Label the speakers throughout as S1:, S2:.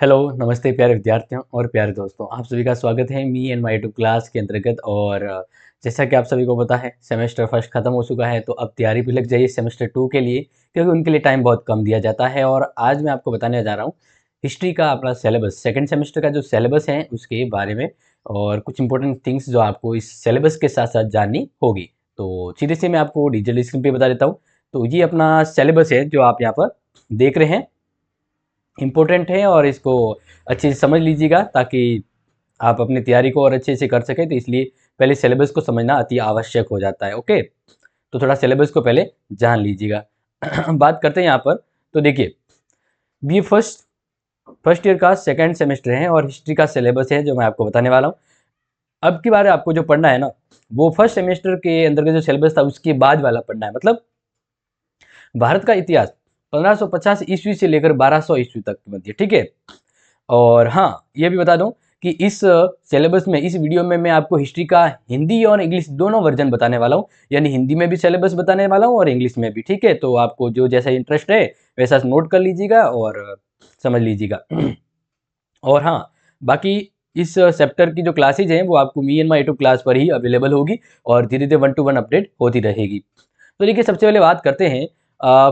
S1: Hello, नमस्ते प्यारे विद्यार्थियों और प्यारे दोस्तों, आप सभी का स्वागत है me and my two class के अंतर्गत। और जैसा कि आप सभी को पता है, सेमेस्टर फर्स्ट खत्म हो चुका है, तो अब तैयारी भी लग जाइए सेमेस्टर टू के लिए, क्योंकि उनके लिए टाइम बहुत कम दिया जाता है। और आज मैं आपको बताने जा रहा हूँ हिस्ट्री का अपना सिलेबस, सेकेंड सेमेस्टर का जो सिलेबस है उसके बारे में, और कुछ इंपॉर्टेंट थिंग्स जो आपको इस सिलेबस के साथ साथ जाननी होगी। तो सीधे से मैं आपको डिजिटल स्क्रीन पे बता देता हूँ। तो ये अपना सिलेबस है जो आप यहाँ पर देख रहे हैं, इम्पोर्टेंट है और इसको अच्छे से समझ लीजिएगा ताकि आप अपनी तैयारी को और अच्छे से कर सकें। तो इसलिए पहले सिलेबस को समझना अति आवश्यक हो जाता है। ओके, तो थोड़ा सिलेबस को पहले जान लीजिएगा। बात करते हैं यहाँ पर। तो देखिए, ये फर्स्ट ईयर का सेकेंड सेमेस्टर है और हिस्ट्री का सिलेबस है जो मैं आपको बताने वाला हूँ। अब की बार आपको जो पढ़ना है ना, वो फर्स्ट सेमेस्टर के अंदर का जो सिलेबस था उसके बाद वाला पढ़ना है। मतलब भारत का इतिहास 1550 ईस्वी से लेकर 1200 ईस्वी तक की मध्य, ठीक है। और हाँ, ये भी बता दूं कि इस सिलेबस में, इस वीडियो में मैं आपको हिस्ट्री का हिंदी और इंग्लिश दोनों वर्जन बताने वाला हूँ, यानी हिंदी में भी सिलेबस बताने वाला हूँ और इंग्लिश में भी, ठीक है। तो आपको जो जैसा इंटरेस्ट है वैसा नोट कर लीजिएगा और समझ लीजिएगा। और हाँ, बाकी इस चैप्टर की जो क्लासेज हैं वो आपको me and my two class पर ही अवेलेबल होगी और धीरे धीरे 1 to 1 अपडेट होती रहेगी। तो देखिए, सबसे पहले बात करते हैं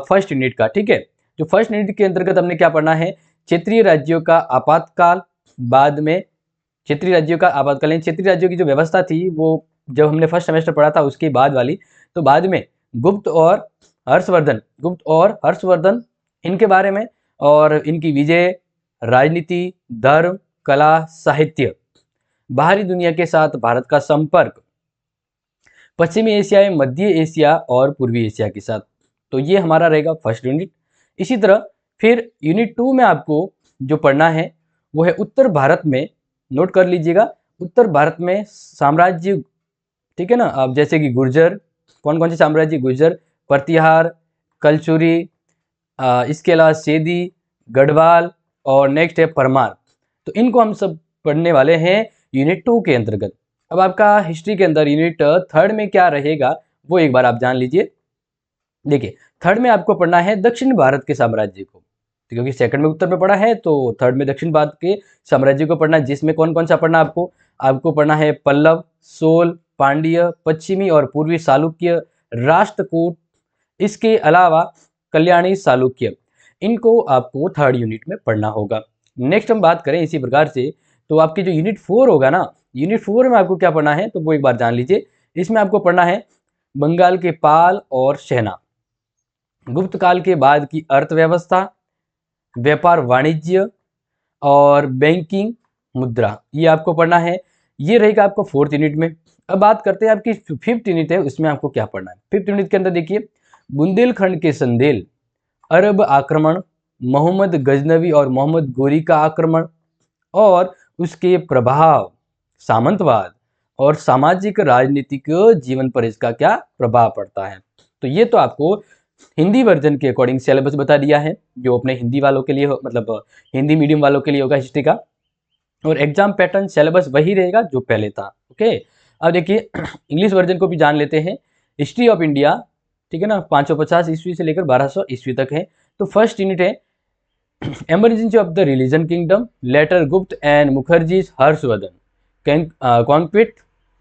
S1: फर्स्ट यूनिट का, ठीक है। जो फर्स्ट यूनिट के अंतर्गत हमने क्या पढ़ना है, क्षेत्रीय राज्यों का आपातकाल। बाद में क्षेत्रीय राज्यों का आपातकालीन, क्षेत्रीय राज्यों की जो व्यवस्था थी वो जब हमने फर्स्ट सेमेस्टर पढ़ा था उसके बाद वाली। तो बाद में गुप्त और हर्षवर्धन इनके बारे में, और इनकी विजय, राजनीति, धर्म, कला, साहित्य, बाहरी दुनिया के साथ भारत का संपर्क, पश्चिमी एशिया, मध्य एशिया और पूर्वी एशिया के साथ। तो ये हमारा रहेगा फर्स्ट यूनिट। इसी तरह फिर यूनिट 2 में आपको जो पढ़ना है वो है उत्तर भारत में। नोट कर लीजिएगा, उत्तर भारत में साम्राज्य, ठीक है ना। अब जैसे कि गुर्जर, कौन कौन से साम्राज्य, गुर्जर, प्रतिहार, कलचुरी, इसके अलावा सेदी, गढ़वाल और नेक्स्ट है परमार। तो इनको हम सब पढ़ने वाले हैं यूनिट 2 के अंतर्गत। अब आपका हिस्ट्री के अंदर यूनिट थर्ड में क्या रहेगा वो एक बार आप जान लीजिए। देखिए, थर्ड में आपको पढ़ना है दक्षिण भारत के साम्राज्य को, तो क्योंकि सेकंड में उत्तर में पढ़ा है तो थर्ड में दक्षिण भारत के साम्राज्य को पढ़ना है, जिसमें कौन कौन सा पढ़ना आपको आपको पढ़ना है पल्लव, सोल, पांड्य, पश्चिमी और पूर्वी चालुक्य, राष्ट्रकूट, इसके अलावा कल्याणी चालुक्य। इनको आपको थर्ड यूनिट में पढ़ना होगा। नेक्स्ट हम बात करें इसी प्रकार से, तो आपकी जो यूनिट 4 होगा ना, यूनिट 4 में आपको क्या पढ़ना है तो वो एक बार जान लीजिए। इसमें आपको पढ़ना है बंगाल के पाल और सेना, गुप्त काल के बाद की अर्थव्यवस्था, व्यापार वाणिज्य और बैंकिंग, मुद्रा, ये आपको पढ़ना है। ये रहेगा आपको फोर्थ यूनिट में। अब बात करते हैं आपकी फिफ्थ यूनिट है, उसमें आपको क्या पढ़ना है। फिफ्थ यूनिट के अंदर देखिए, बुंदेलखंड के संदेल, अरब आक्रमण, मोहम्मद गजनवी और मोहम्मद गोरी का आक्रमण और उसके प्रभाव, सामंतवाद और सामाजिक राजनीतिक जीवन पर इसका क्या प्रभाव पड़ता है। तो ये तो आपको हिंदी वर्जन के अकॉर्डिंग सिलेबस बता दिया है, जो अपने हिंदी वालों के लिए मतलब हिंदी मीडियम वालों के लिए होगा हिस्ट्री का। और एग्जाम पैटर्न सिलेबस वही रहेगा जो पहले था। ओके, अब देखिए इंग्लिश वर्जन को भी जान लेते हैं। हिस्ट्री ऑफ इंडिया, ठीक है ना, 550 ईस्वी से लेकर 1200 ईस्वी तक है। तो फर्स्ट यूनिट है emergency of the religion kingdom, later Gupt and Mukherjee's Harshvardhan, conquest,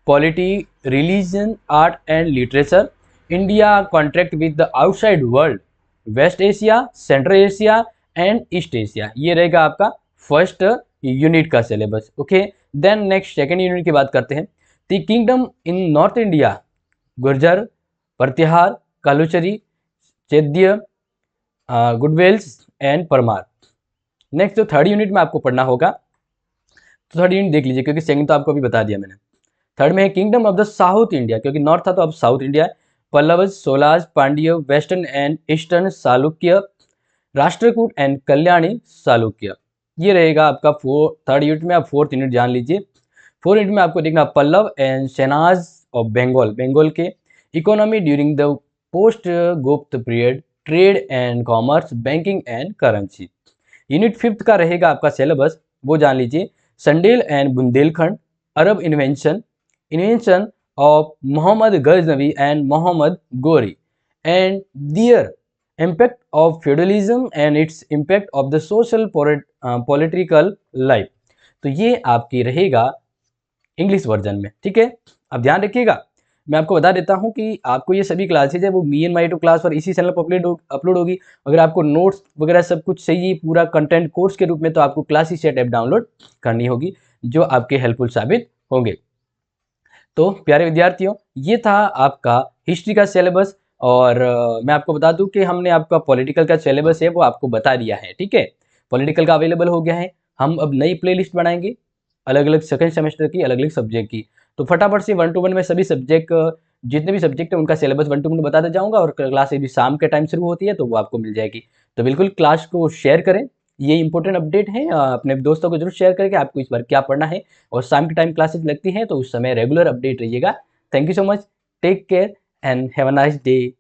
S1: polity, religion, art and literature, India contract with the outside world, West Asia, Central Asia and East Asia। ये रहेगा आपका first unit का syllabus. Okay, then next second unit की बात करते हैं। The kingdom in north India, Gurjara, Pratihara, Kalachuri, Chedi, गुडवेल्स and Paramara. Next जो थर्ड यूनिट में आपको पढ़ना होगा, तो थर्ड यूनिट देख लीजिए, क्योंकि सेकंड तो आपको अभी बता दिया मैंने। थर्ड में है kingdom of the south India, क्योंकि नॉर्थ था तो अब साउथ इंडिया है। Pallavas, Cholas, Pandya, western and eastern Chalukya, Rashtrakuta and Kalyani Chalukya. ये रहेगा आपका थर्ड यूनिट में। आप फोर्थ यूनिट जान लीजिए। फोर्थ यूनिट में आपको देखना पल्लव एंड सेनाज ऑफ बंगाल, बंगाल के economy during the post Gupta period, trade and commerce, banking and currency. Unit fifth का रहेगा आपका सिलेबस, वो जान लीजिए। Chandela and Bundelkhand, Arab invention of Mohammad Ghaznavi and Mohammad Ghori and their impact of feudalism and its impact of the social political life. तो ये आपकी रहेगा इंग्लिश वर्जन में, ठीक है। अब ध्यान रखिएगा, मैं आपको बता देता हूँ कि आपको ये सभी क्लासेज है वो मी एन माई टू क्लास पर इसी चैनल पर अपलोड होगी। अगर आपको नोट्स वगैरह सब कुछ चाहिए पूरा कंटेंट कोर्स के रूप में, तो आपको क्लासेसचैट ऐप डाउनलोड करनी होगी, जो आपके हेल्पफुल साबित होंगे। तो प्यारे विद्यार्थियों, ये था आपका हिस्ट्री का सिलेबस। और मैं आपको बता दूं कि हमने आपका पॉलिटिकल का सिलेबस है वो आपको बता दिया है, ठीक है। पॉलिटिकल का अवेलेबल हो गया है। हम अब नई प्लेलिस्ट बनाएंगे अलग अलग सेकंड सेमेस्टर की, अलग अलग सब्जेक्ट की। तो फटाफट से 1 to 1 में सभी सब्जेक्ट, जितने भी सब्जेक्ट है उनका सिलेबस 1 to 1 बताते जाऊंगा। और क्लास भी शाम के टाइम शुरू होती है, तो वो आपको मिल जाएगी। तो बिल्कुल क्लास को शेयर करें, ये इंपॉर्टेंट अपडेट है। अपने दोस्तों को जरूर शेयर करके आपको इस बार क्या पढ़ना है। और शाम के टाइम क्लासेस लगती हैं, तो उस समय रेगुलर अपडेट रहिएगा। Thank you so much, take care and have a nice day.